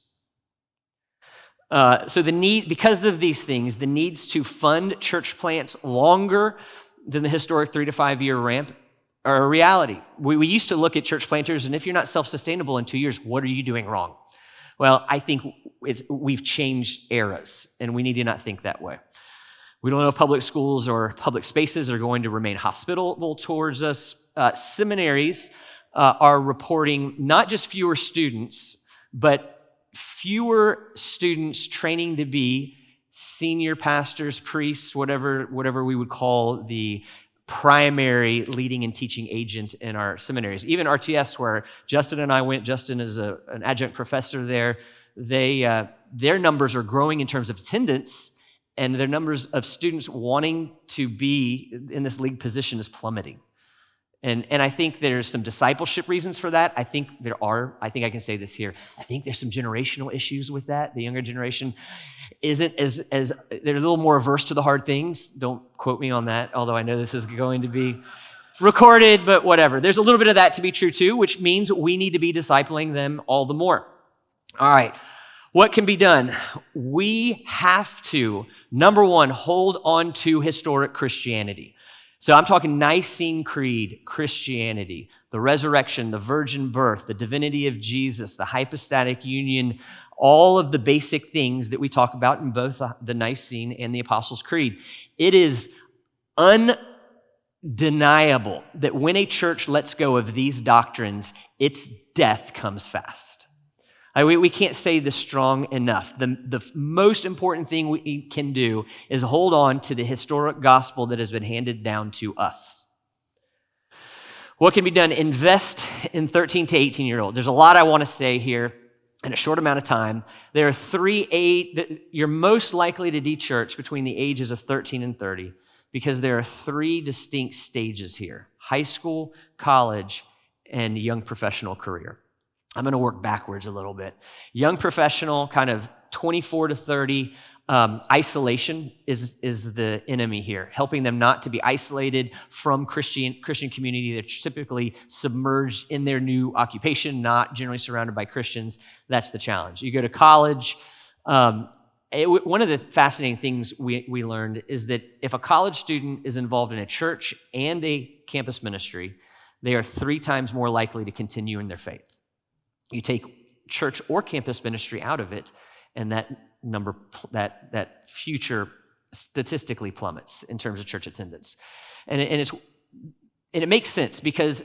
Speaker 2: So because of these things, the needs to fund church plants longer than the historic 3 to 5 year ramp are a reality. We used to look at church planters, and if you're not self-sustainable in 2 years, what are you doing wrong? Well, I think we've changed eras, and we need to not think that way. We don't know if public schools or public spaces are going to remain hospitable towards us. Seminaries are reporting not just fewer students, but fewer students training to be senior pastors, priests, whatever we would call the primary leading and teaching agent in our seminaries. Even RTS, where Justin and I went, Justin is an adjunct professor there, their numbers are growing in terms of attendance, and their numbers of students wanting to be in this league position is plummeting. And I think there's some discipleship reasons for that. I think I can say this here. I think there's some generational issues with that. The younger generation isn't as they're a little more averse to the hard things. Don't quote me on that, although I know this is going to be recorded, but whatever. There's a little bit of that to be true too, which means we need to be discipling them all the more. All right. What can be done? We have to, number one, hold on to historic Christianity. So I'm talking Nicene Creed, Christianity, the resurrection, the virgin birth, the divinity of Jesus, the hypostatic union, all of the basic things that we talk about in both the Nicene and the Apostles' Creed. It is undeniable that when a church lets go of these doctrines, its death comes fast. We can't say this strong enough. The most important thing we can do is hold on to the historic gospel that has been handed down to us. What can be done? Invest in 13 to 18-year-olds. There's a lot I want to say here in a short amount of time. There are you're most likely to dechurch between the ages of 13 and 30 because there are 3 distinct stages here: high school, college, and young professional career. I'm going to work backwards a little bit. Young professional, kind of 24 to 30, isolation is the enemy here, helping them not to be isolated from Christian community. They're typically submerged in their new occupation, not generally surrounded by Christians. That's the challenge. You go to college. One of the fascinating things we learned is that if a college student is involved in a church and a campus ministry, they are 3 times more likely to continue in their faith. You take church or campus ministry out of it, and that number, that future statistically plummets in terms of church attendance. And it makes sense because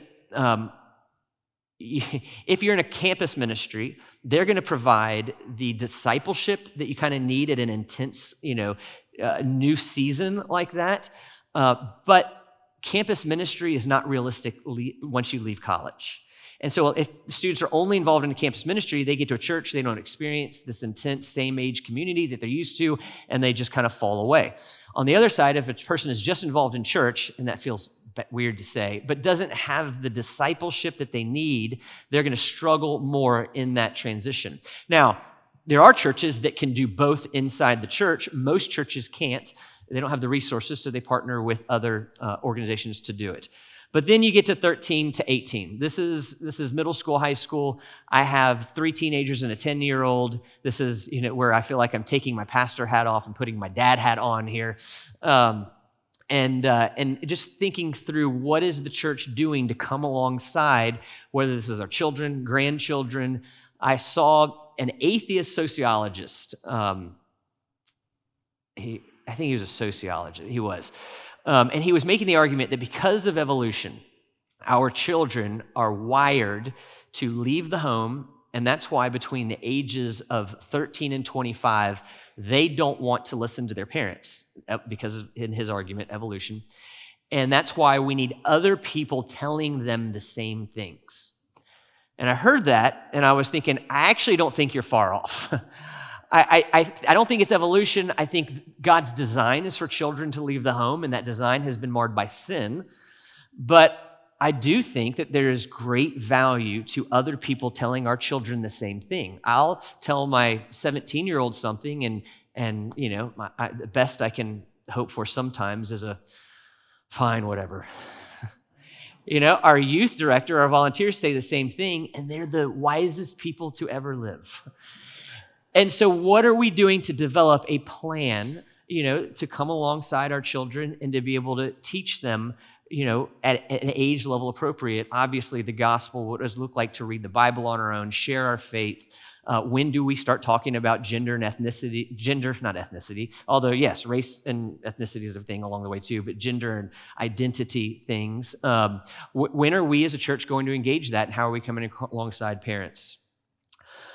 Speaker 2: if you're in a campus ministry, they're going to provide the discipleship that you kind of need at an intense, new season like that. But campus ministry is not realistic once you leave college. And so if students are only involved in a campus ministry, they get to a church, they don't experience this intense same-age community that they're used to, and they just kind of fall away. On the other side, if a person is just involved in church, and that feels weird to say, but doesn't have the discipleship that they need, they're going to struggle more in that transition. Now, there are churches that can do both inside the church. Most churches can't. They don't have the resources, so they partner with other organizations to do it. But then you get to 13 to 18. This is middle school, high school. I have 3 teenagers and a 10-year-old. This is where I feel like I'm taking my pastor hat off and putting my dad hat on here, and just thinking through what is the church doing to come alongside, whether this is our children, grandchildren. I saw an atheist sociologist. I think he was a sociologist. He was. And he was making the argument that because of evolution, our children are wired to leave the home, and that's why between the ages of 13 and 25, they don't want to listen to their parents because of, in his argument, evolution. And that's why we need other people telling them the same things. And I heard that, and I was thinking, I actually don't think you're far off. I don't think it's evolution. I think God's design is for children to leave the home, and that design has been marred by sin. But I do think that there is great value to other people telling our children the same thing. I'll tell my 17-year-old something, and the best I can hope for sometimes is a fine, whatever. Our youth director, our volunteers say the same thing, and they're the wisest people to ever live. And so what are we doing to develop a plan, to come alongside our children and to be able to teach them, at an age level appropriate? Obviously, the gospel, what does it look like to read the Bible on our own, share our faith? When do we start talking about gender and ethnicity? Gender, not ethnicity, although yes, race and ethnicity is a thing along the way too, but gender and identity things. When are we as a church going to engage that, and how are we coming alongside parents?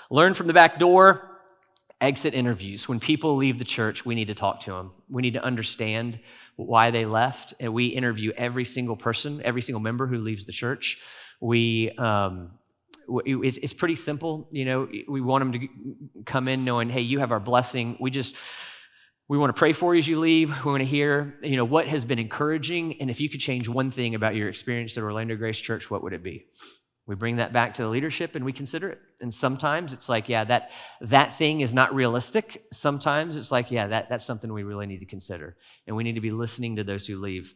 Speaker 2: Learn from the back door. Exit interviews. When people leave the church, we need to talk to them. We need to understand why they left, and we interview every single person, every single member who leaves the church. It's pretty simple. We want them to come in knowing, hey, you have our blessing. We want to pray for you as you leave. We want to hear, what has been encouraging, and if you could change one thing about your experience at Orlando Grace Church, what would it be? We bring that back to the leadership and we consider it. And sometimes it's like, yeah, that thing is not realistic. Sometimes it's like, yeah, that's something we really need to consider. And we need to be listening to those who leave.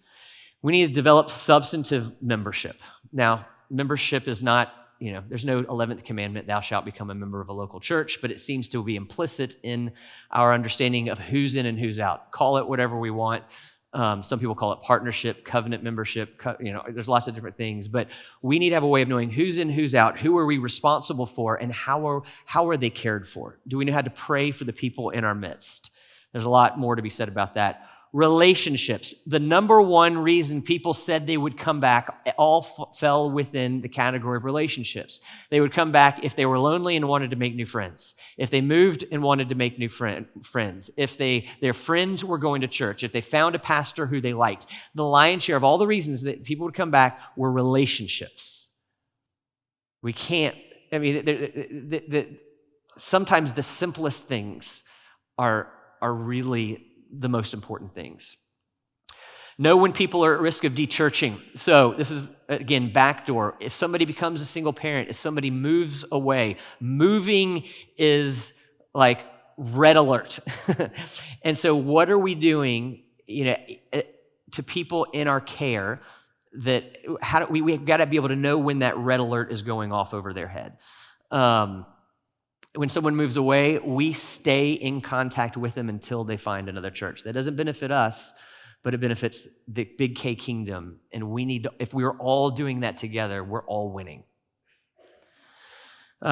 Speaker 2: We need to develop substantive membership. Now, membership is not, there's no 11th commandment, thou shalt become a member of a local church, but it seems to be implicit in our understanding of who's in and who's out. Call it whatever we want. Some people call it partnership, covenant membership, there's lots of different things, but we need to have a way of knowing who's in, who's out, who are we responsible for, and how are they cared for? Do we know how to pray for the people in our midst? There's a lot more to be said about that. Relationships. The number one reason people said they would come back all fell within the category of relationships. They would come back if they were lonely and wanted to make new friends. If they moved and wanted to make new friends. If their friends were going to church. If they found a pastor who they liked. The lion's share of all the reasons that people would come back were relationships. We can't, sometimes the simplest things are really the most important things. Know when people are at risk of dechurching. So this is, again, backdoor. If somebody becomes a single parent, if somebody moves away, moving is like red alert. And so what are we doing, to people in our care that we've got to be able to know when that red alert is going off over their head. When someone moves away, we stay in contact with them until they find another church. That doesn't benefit us, but it benefits the big K kingdom. And if we're all doing that together, we're all winning.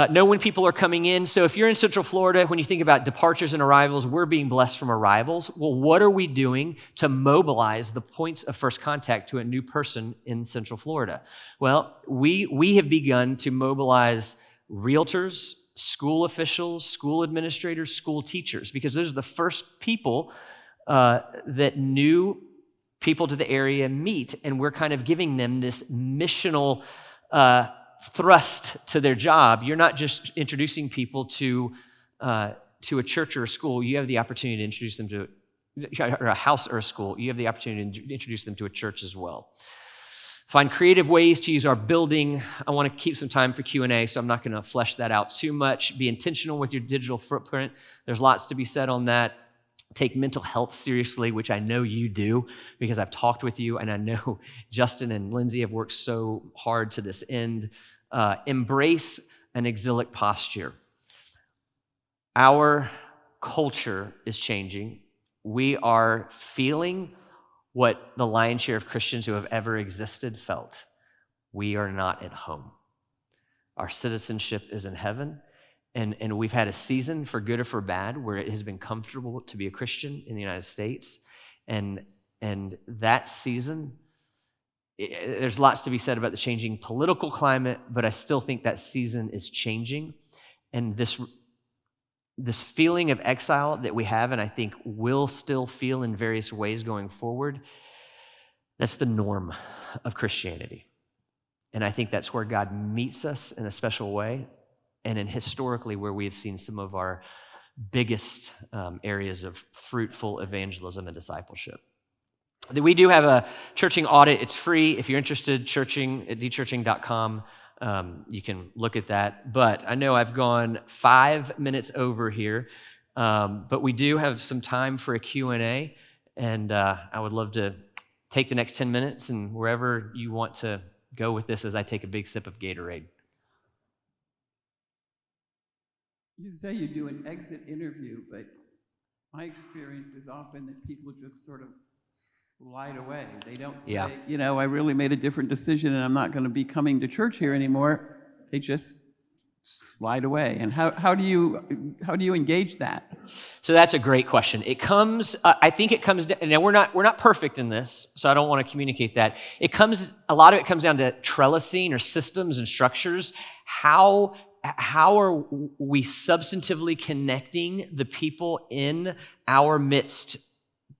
Speaker 2: Know when people are coming in. So if you're in Central Florida, when you think about departures and arrivals, we're being blessed from arrivals. Well, what are we doing to mobilize the points of first contact to a new person in Central Florida? Well, we have begun to mobilize realtors, school officials, school administrators, school teachers, because those are the first people that new people to the area meet, and we're kind of giving them this missional thrust to their job. You're not just introducing people to a church or a school. You have the opportunity to introduce them to a house or a school. You have the opportunity to introduce them to a church as well. Find creative ways to use our building. I want to keep some time for Q&A, so I'm not going to flesh that out too much. Be intentional with your digital footprint. There's lots to be said on that. Take mental health seriously, which I know you do because I've talked with you, and I know Justin and Lindsay have worked so hard to this end. Embrace an exilic posture. Our culture is changing. We are feeling what the lion's share of Christians who have ever existed felt. We are not at home. Our citizenship is in heaven, and we've had a season, for good or for bad, where it has been comfortable to be a Christian in the United States, and that season, there's lots to be said about the changing political climate, but I still think that season is changing, and this feeling of exile that we have, and I think will still feel in various ways going forward, that's the norm of Christianity. And I think that's where God meets us in a special way, and in historically where we have seen some of our biggest areas of fruitful evangelism and discipleship. We do have a churching audit. It's free. If you're interested, churching at dechurching.com. You can look at that. But I know I've gone 5 minutes over here, but we do have some time for a Q&A, and I would love to take the next 10 minutes and wherever you want to go with this as I take a big sip of Gatorade.
Speaker 3: You say you do an exit interview, but my experience is often that people just sort of slide away. They don't say, I really made a different decision and I'm not going to be coming to church here anymore. They just slide away. And how do you engage that?
Speaker 2: So that's a great question. It comes, I think it comes down, now we're not perfect in this, so I don't want to communicate that. A lot of it comes down to trellising or systems and structures. How are we substantively connecting the people in our midst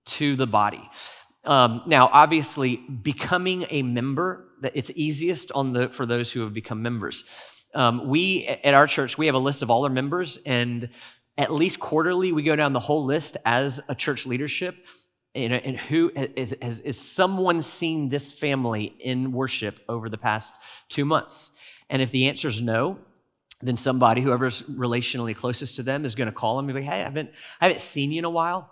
Speaker 2: to the body? Now, obviously, becoming a member, it's easiest for those who have become members. At our church, we have a list of all our members, and at least quarterly, we go down the whole list as a church leadership, and who has someone seen this family in worship over the past 2 months? And if the answer is no, then somebody, whoever's relationally closest to them, is going to call them and be like, hey, I haven't seen you in a while.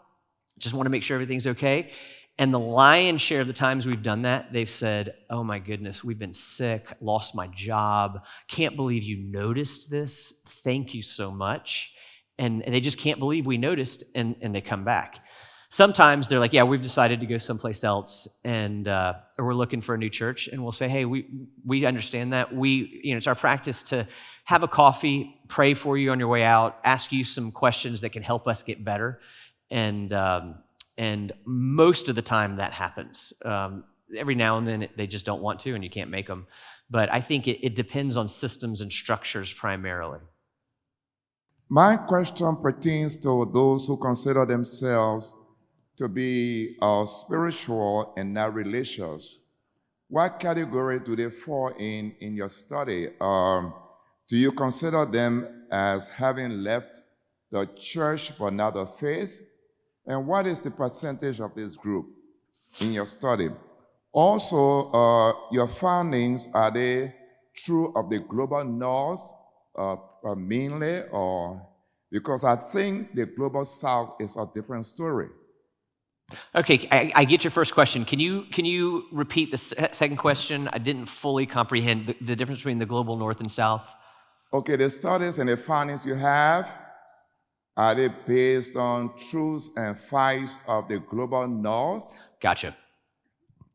Speaker 2: Just want to make sure everything's okay. And the lion's share of the times we've done that, they've said, oh my goodness, we've been sick, lost my job, can't believe you noticed this, thank you so much. And they just can't believe we noticed, and they come back. Sometimes they're like, yeah, we've decided to go someplace else, and or we're looking for a new church, and we'll say, hey, we understand that. It's our practice to have a coffee, pray for you on your way out, ask you some questions that can help us get better, and most of the time that happens. Every now and then they just don't want to, and you can't make them. But I think it depends on systems and structures primarily.
Speaker 4: My question pertains to those who consider themselves to be spiritual and not religious. What category do they fall in your study? Do you consider them as having left the church but not the faith? And what is the percentage of this group? in your study. Also, your findings, are they true of the global north mainly, or because I think the global south is a different story.
Speaker 2: Okay, I get your first question. Can you repeat the second question? I didn't fully comprehend the difference between the global north and south.
Speaker 4: Okay, the studies and the findings you have, are they based on truths and facts of the global north?
Speaker 2: Gotcha.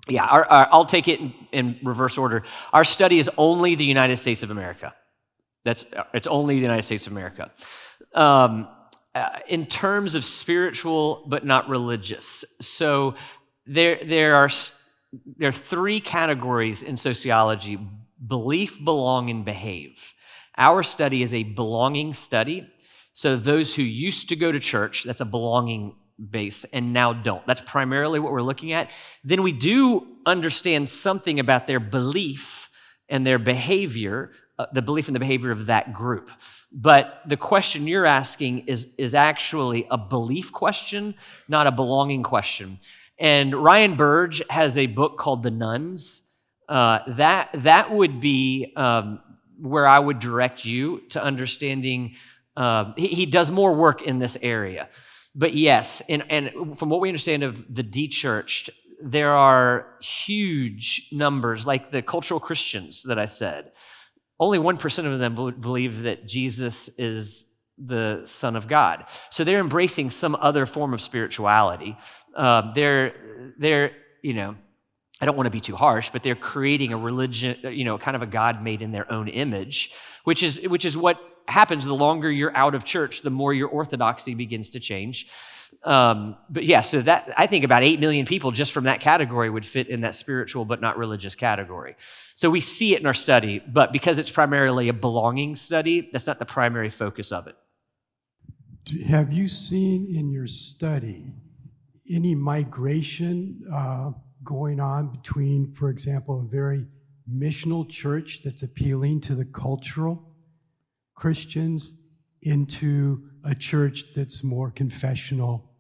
Speaker 2: Yeah, I'll take it in reverse order. Our study is only the United States of America. It's only the United States of America. In terms of spiritual but not religious. So there are three categories in sociology: belief, belong, and behave. Our study is a belonging study. So those who used to go to church, that's a belonging base, and now don't. That's primarily what we're looking at. Then we do understand something about their belief and their behavior, the belief and the behavior of that group. But the question you're asking is actually a belief question, not a belonging question. And Ryan Burge has a book called The Nuns. That would be where I would direct you to understanding. He does more work in this area. But yes, and from what we understand of the Dechurched, there are huge numbers, like the cultural Christians that I said. Only 1% of them believe that Jesus is the Son of God. So they're embracing some other form of spirituality. They're I don't want to be too harsh, but they're creating a religion, kind of a God made in their own image, which is what happens the longer you're out of church, the more your orthodoxy begins to change. But yeah, so that I think about 8 million people just from that category would fit in that spiritual but not religious category. So we see it in our study, but because it's primarily a belonging study, that's not the primary focus of it.
Speaker 5: Have you seen in your study any migration going on between, for example, a very missional church that's appealing to the cultural Christians into a church that's more confessional,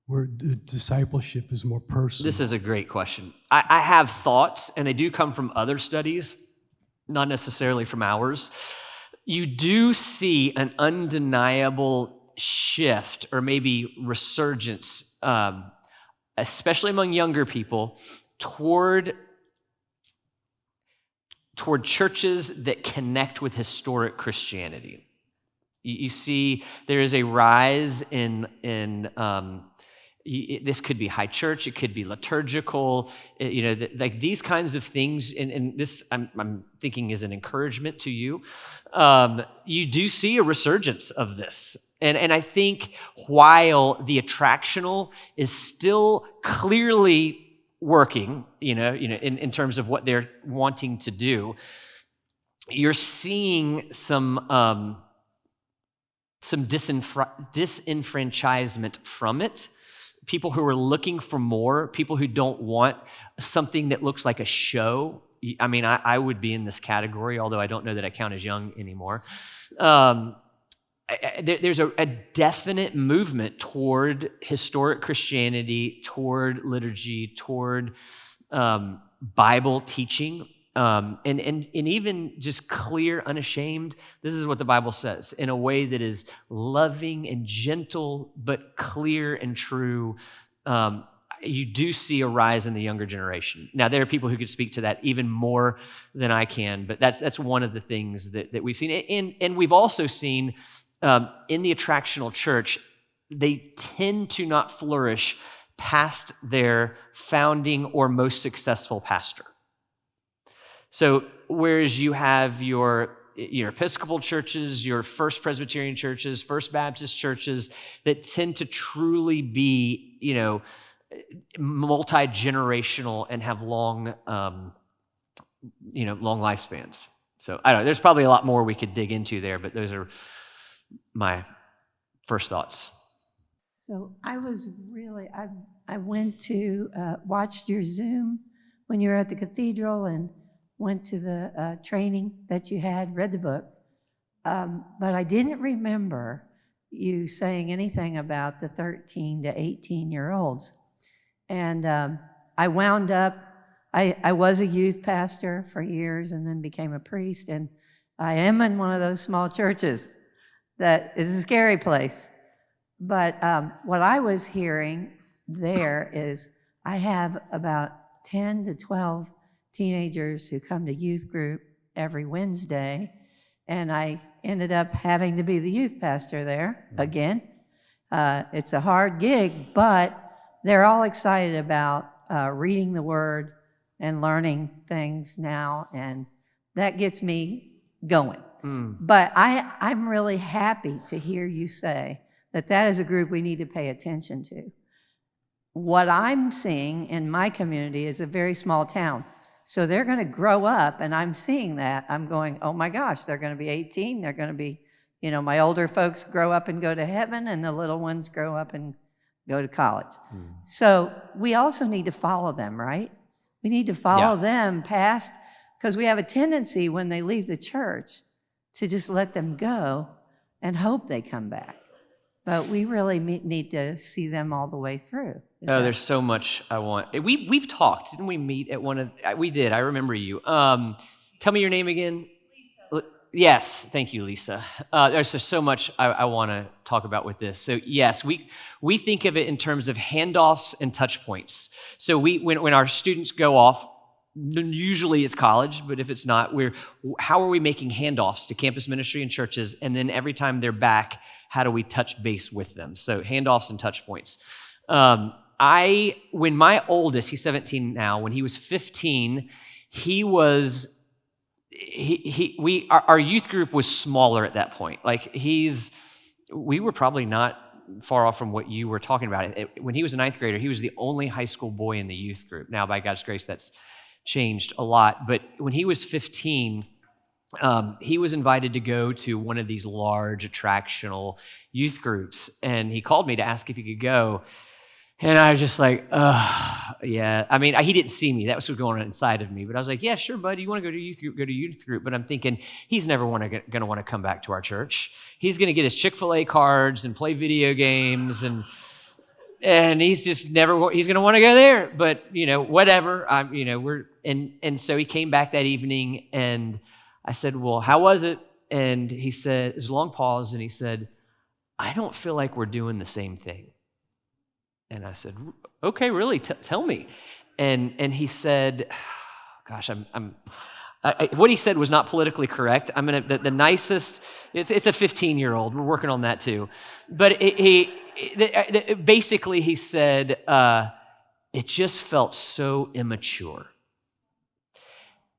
Speaker 5: where the discipleship is more personal?
Speaker 2: This is a great question. I have thoughts, and they do come from other studies, not necessarily from ours. You do see an undeniable shift, or maybe resurgence, especially among younger people, toward churches that connect with historic Christianity. You see there is a rise in this could be high church, it could be liturgical, like these kinds of things, and this I'm thinking is an encouragement to you. You do see a resurgence of this. And I think while the attractional is still clearly working, in terms of what they're wanting to do, you're seeing some disenfranchisement from it. People who are looking for more, people who don't want something that looks like a show. I mean, I would be in this category, although I don't know that I count as young anymore. There's a definite movement toward historic Christianity, toward liturgy, toward Bible teaching, and even just clear, unashamed. This is what the Bible says in a way that is loving and gentle, but clear and true. You do see a rise in the younger generation. Now, there are people who could speak to that even more than I can, but that's one of the things that we've seen. And we've also seen in the attractional church, they tend to not flourish past their founding or most successful pastor. So whereas you have your Episcopal churches, your First Presbyterian churches, First Baptist churches that tend to truly be, multi-generational and have long lifespans. So I don't know, there's probably a lot more we could dig into there, but those are my first thoughts.
Speaker 6: So I went to, watched your Zoom when you were at the cathedral and went to the training that you had, read the book, but I didn't remember you saying anything about the 13 to 18-year-olds. And I wound up, I was a youth pastor for years and then became a priest, and I am in one of those small churches that is a scary place. But what I was hearing there is I have about 10 to 12 teenagers who come to youth group every Wednesday, and I ended up having to be the youth pastor there again. It's a hard gig, but they're all excited about reading the Word and learning things now, and that gets me going. But I'm really happy to hear you say that is a group we need to pay attention to. What I'm seeing in my community is a very small town. So they're going to grow up, and I'm seeing that. I'm going, oh my gosh, they're going to be 18. They're going to be, my older folks grow up and go to heaven, and the little ones grow up and go to college. So we also need to follow them, right? We need to follow them past, because we have a tendency when they leave the church to just let them go and hope they come back. But we really need to see them all the way through.
Speaker 2: There's so much I want. We've talked. Didn't we meet at one of... We did. I remember you. Tell me your name again. Lisa. Yes. Thank you, Lisa. There's just so much I want to talk about with this. So yes, we think of it in terms of handoffs and touch points. So when our students go off, usually it's college, but if it's not, how are we making handoffs to campus ministry and churches? And then every time they're back, how do we touch base with them? So handoffs and touch points. When my oldest, he's 17 now, when he was 15, our youth group was smaller at that point. Like we were probably not far off from what you were talking about. When he was a ninth grader, he was the only high school boy in the youth group. Now, by God's grace, that's changed a lot. But when he was 15, he was invited to go to one of these large attractional youth groups. And he called me to ask if he could go. And I was just like, yeah. I mean, he didn't see me. That was what was going on inside of me. But I was like, yeah, sure, buddy. You want to go to youth group? Go to youth group. But I'm thinking, he's never going to want to come back to our church. He's going to get his Chick-fil-A cards and play video games, and he's just he's going to want to go there. But whatever. And so he came back that evening, and I said, well, how was it? And he said, there's a long pause, and he said, I don't feel like we're doing the same thing. And I said, okay, really, tell me. And he said, gosh, what he said was not politically correct. I'm gonna the nicest. It's a 15-year-old. We're working on that too. But basically he said, it just felt so immature.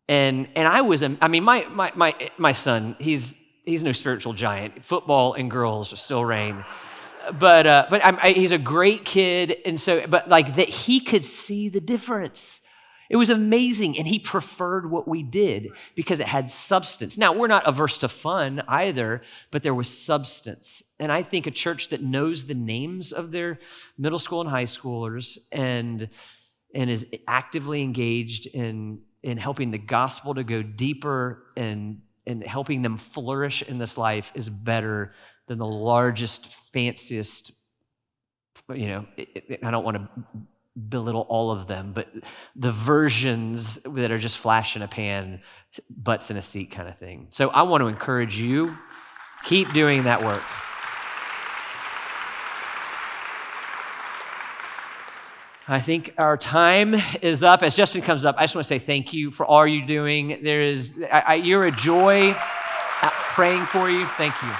Speaker 2: And my son, he's no spiritual giant. Football and girls still reign. But he's a great kid, and so that he could see the difference. It was amazing, and he preferred what we did because it had substance. Now, we're not averse to fun either, but there was substance. And I think a church that knows the names of their middle school and high schoolers and is actively engaged in helping the gospel to go deeper and helping them flourish in this life is better than the largest, fanciest, I don't want to belittle all of them, but the versions that are just flash in a pan, butts in a seat kind of thing. So I want to encourage you, keep doing that work. I think our time is up. As Justin comes up, I just want to say thank you for all you're doing. You're a joy. Praying for you. Thank you.